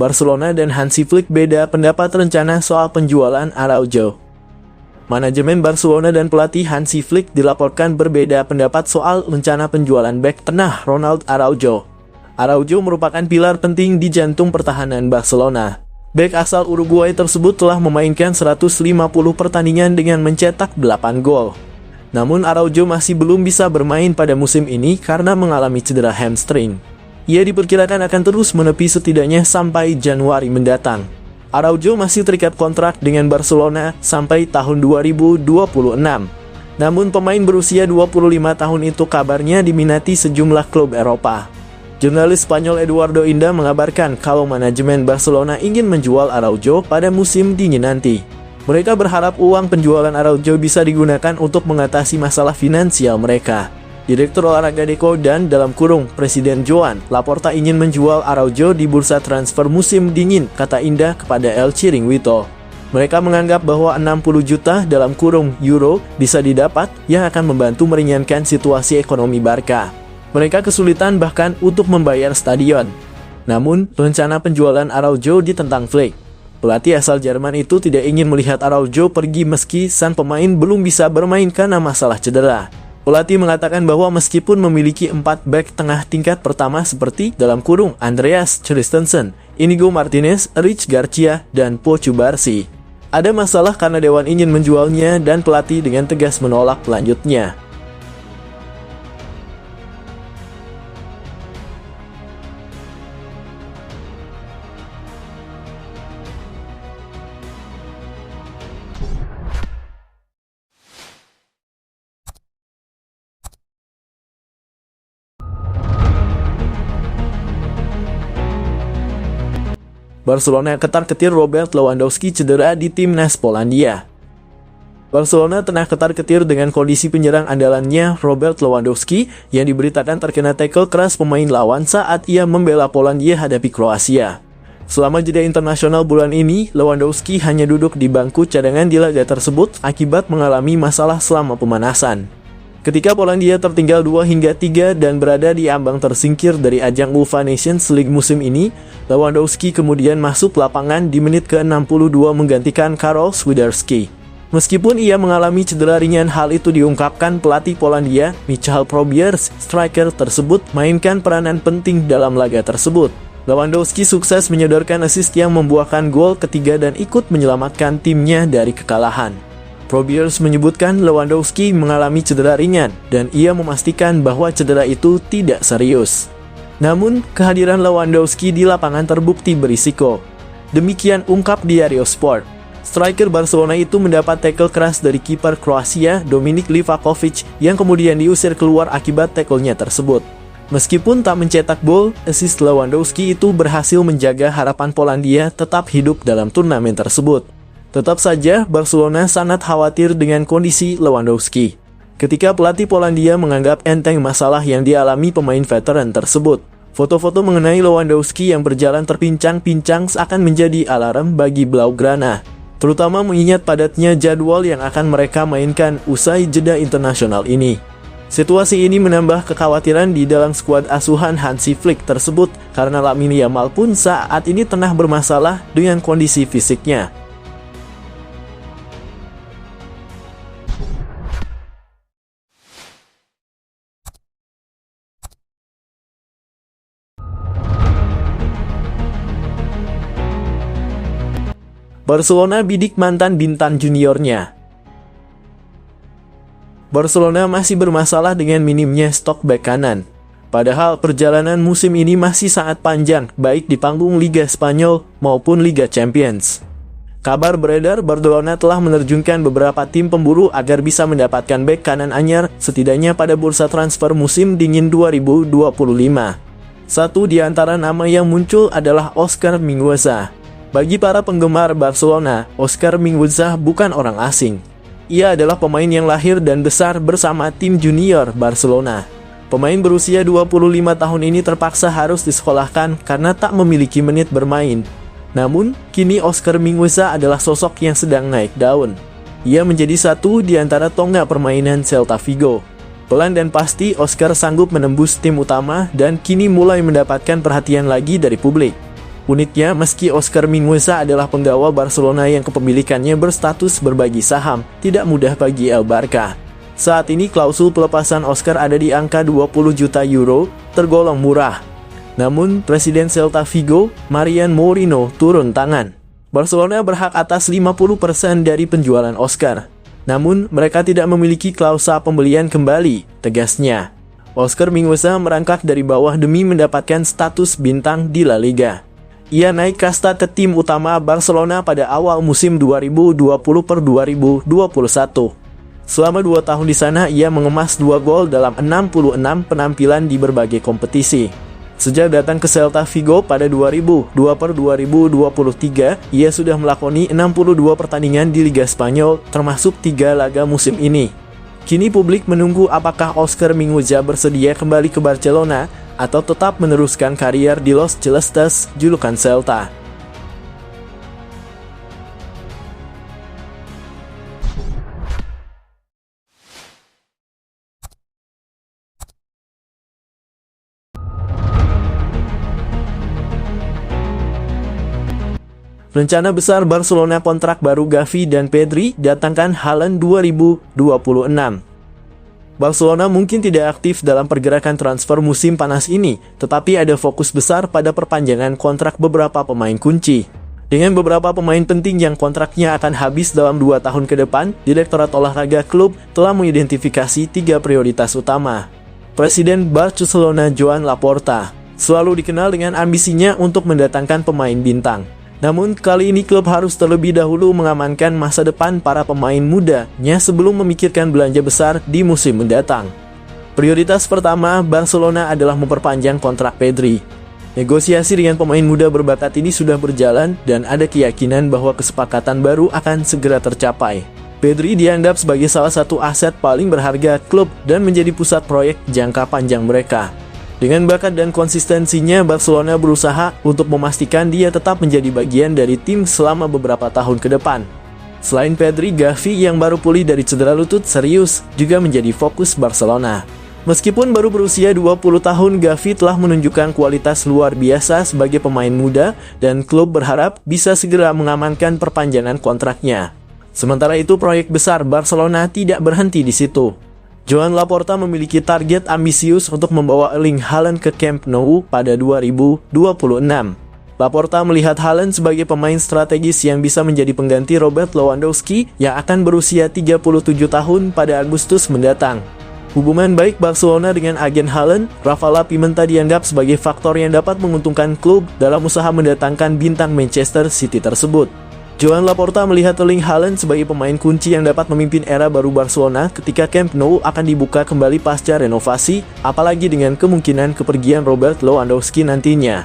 Barcelona dan Hansi Flick beda pendapat rencana soal penjualan Araujo. Manajemen Barcelona dan pelatih Hansi Flick dilaporkan berbeda pendapat soal rencana penjualan bek tengah Ronald Araujo. Araujo merupakan pilar penting di jantung pertahanan Barcelona. Bek asal Uruguay tersebut telah memainkan 150 pertandingan dengan mencetak 8 gol. Namun Araujo masih belum bisa bermain pada musim ini karena mengalami cedera hamstring. Ia diperkirakan akan terus menepi setidaknya sampai Januari mendatang. Araujo masih terikat kontrak dengan Barcelona sampai tahun 2026. Namun pemain berusia 25 tahun itu kabarnya diminati sejumlah klub Eropa. Jurnalis Spanyol Eduardo Inda mengabarkan kalau manajemen Barcelona ingin menjual Araujo pada musim dingin nanti. Mereka berharap uang penjualan Araujo bisa digunakan untuk mengatasi masalah finansial mereka. Direktur olahraga Deco dan Presiden Joan Laporta ingin menjual Araujo di bursa transfer musim dingin, kata Inda kepada El Chiringuito. Mereka menganggap bahwa 60 juta euro bisa didapat yang akan membantu meringankan situasi ekonomi Barca. Mereka kesulitan bahkan untuk membayar stadion. Namun, rencana penjualan Araujo ditentang Flick. Pelatih asal Jerman itu tidak ingin melihat Araujo pergi meski sang pemain belum bisa bermain karena masalah cedera. Pelatih mengatakan bahwa meskipun memiliki 4 bek tengah tingkat pertama seperti Andreas Christensen, Inigo Martinez, Rich Garcia, dan Pochu Barsi, ada masalah karena Dewan ingin menjualnya dan pelatih dengan tegas menolak lanjutnya. Barcelona ketar-ketir Robert Lewandowski cedera di timnas Polandia. Barcelona tengah ketar-ketir dengan kondisi penyerang andalannya Robert Lewandowski yang diberitakan terkena tackle keras pemain lawan saat ia membela Polandia hadapi Kroasia. Selama jeda internasional bulan ini, Lewandowski hanya duduk di bangku cadangan di laga tersebut akibat mengalami masalah selama pemanasan. Ketika Polandia tertinggal 2-3 dan berada di ambang tersingkir dari ajang UEFA Nations League musim ini, Lewandowski kemudian masuk lapangan di menit ke-62 menggantikan Karol Swiderski. Meskipun ia mengalami cedera ringan, hal itu diungkapkan pelatih Polandia, Michal Probierz. Striker tersebut mainkan peranan penting dalam laga tersebut. Lewandowski sukses menyodorkan assist yang membuahkan gol ketiga dan ikut menyelamatkan timnya dari kekalahan. Probierz menyebutkan Lewandowski mengalami cedera ringan dan ia memastikan bahwa cedera itu tidak serius. Namun, kehadiran Lewandowski di lapangan terbukti berisiko. Demikian ungkap Diario Sport. Striker Barcelona itu mendapat tackle keras dari kiper Kroasia Dominik Livakovic yang kemudian diusir keluar akibat tackle-nya tersebut. Meskipun tak mencetak gol, assist Lewandowski itu berhasil menjaga harapan Polandia tetap hidup dalam turnamen tersebut. Tetap saja, Barcelona sangat khawatir dengan kondisi Lewandowski. Ketika pelatih Polandia menganggap enteng masalah yang dialami pemain veteran tersebut, foto-foto mengenai Lewandowski yang berjalan terpincang-pincang seakan menjadi alarm bagi Blaugrana, terutama mengingat padatnya jadwal yang akan mereka mainkan usai jeda internasional ini. Situasi ini menambah kekhawatiran di dalam skuad asuhan Hansi Flick tersebut karena Lamine Yamal pun saat ini tengah bermasalah dengan kondisi fisiknya. Barcelona bidik mantan bintang juniornya. Barcelona masih bermasalah dengan minimnya stok bek kanan. Padahal perjalanan musim ini masih sangat panjang, baik di panggung Liga Spanyol maupun Liga Champions. Kabar beredar Barcelona telah menerjunkan beberapa tim pemburu agar bisa mendapatkan bek kanan anyar setidaknya pada bursa transfer musim dingin 2025. Satu di antara nama yang muncul adalah Oscar Mingueza. Bagi para penggemar Barcelona, Oscar Mingueza bukan orang asing. Ia adalah pemain yang lahir dan besar bersama tim junior Barcelona. Pemain berusia 25 tahun ini terpaksa harus disekolahkan karena tak memiliki menit bermain. Namun, kini Oscar Mingueza adalah sosok yang sedang naik daun. Ia menjadi satu di antara tonggak permainan Celta Vigo. Pelan dan pasti, Oscar sanggup menembus tim utama dan kini mulai mendapatkan perhatian lagi dari publik. Uniknya, meski Oscar Mingueza adalah penggawa Barcelona yang kepemilikannya berstatus berbagi saham, tidak mudah bagi El Barca. Saat ini klausul pelepasan Oscar ada di angka 20 juta euro, tergolong murah. Namun, Presiden Celta Vigo, Marian Mourinho, turun tangan. Barcelona berhak atas 50% dari penjualan Oscar. Namun, mereka tidak memiliki klausa pembelian kembali, tegasnya. Oscar Mingueza merangkak dari bawah demi mendapatkan status bintang di La Liga. Ia naik kasta ke tim utama Barcelona pada awal musim 2020-2021. Selama 2 tahun di sana, ia mengemas 2 gol dalam 66 penampilan di berbagai kompetisi. Sejak datang ke Celta Vigo pada 2002-2023, ia sudah melakoni 62 pertandingan di Liga Spanyol, termasuk 3 laga musim ini. Kini publik menunggu apakah Oscar Mingueza bersedia kembali ke Barcelona atau tetap meneruskan karier di Los Celestes, julukan Celta. Rencana besar Barcelona kontrak baru Gavi dan Pedri, datangkan Haaland 2026. Barcelona mungkin tidak aktif dalam pergerakan transfer musim panas ini, tetapi ada fokus besar pada perpanjangan kontrak beberapa pemain kunci. Dengan beberapa pemain penting yang kontraknya akan habis dalam 2 tahun ke depan, Direktorat Olahraga klub telah mengidentifikasi 3 prioritas utama. Presiden Barcelona Joan Laporta selalu dikenal dengan ambisinya untuk mendatangkan pemain bintang. Namun, kali ini klub harus terlebih dahulu mengamankan masa depan para pemain mudanya sebelum memikirkan belanja besar di musim mendatang. Prioritas pertama Barcelona adalah memperpanjang kontrak Pedri. Negosiasi dengan pemain muda berbakat ini sudah berjalan dan ada keyakinan bahwa kesepakatan baru akan segera tercapai. Pedri dianggap sebagai salah satu aset paling berharga klub dan menjadi pusat proyek jangka panjang mereka. Dengan bakat dan konsistensinya, Barcelona berusaha untuk memastikan dia tetap menjadi bagian dari tim selama beberapa tahun ke depan. Selain Pedri, Gavi yang baru pulih dari cedera lutut serius juga menjadi fokus Barcelona. Meskipun baru berusia 20 tahun, Gavi telah menunjukkan kualitas luar biasa sebagai pemain muda dan klub berharap bisa segera mengamankan perpanjangan kontraknya. Sementara itu, proyek besar Barcelona tidak berhenti di situ. Joan Laporta memiliki target ambisius untuk membawa Erling Haaland ke Camp Nou pada 2026. Laporta melihat Haaland sebagai pemain strategis yang bisa menjadi pengganti Robert Lewandowski yang akan berusia 37 tahun pada Agustus mendatang. Hubungan baik Barcelona dengan agen Haaland, Rafael Pimenta dianggap sebagai faktor yang dapat menguntungkan klub dalam usaha mendatangkan bintang Manchester City tersebut. Joan Laporta melihat Erling Haaland sebagai pemain kunci yang dapat memimpin era baru Barcelona ketika Camp Nou akan dibuka kembali pasca renovasi, apalagi dengan kemungkinan kepergian Robert Lewandowski nantinya.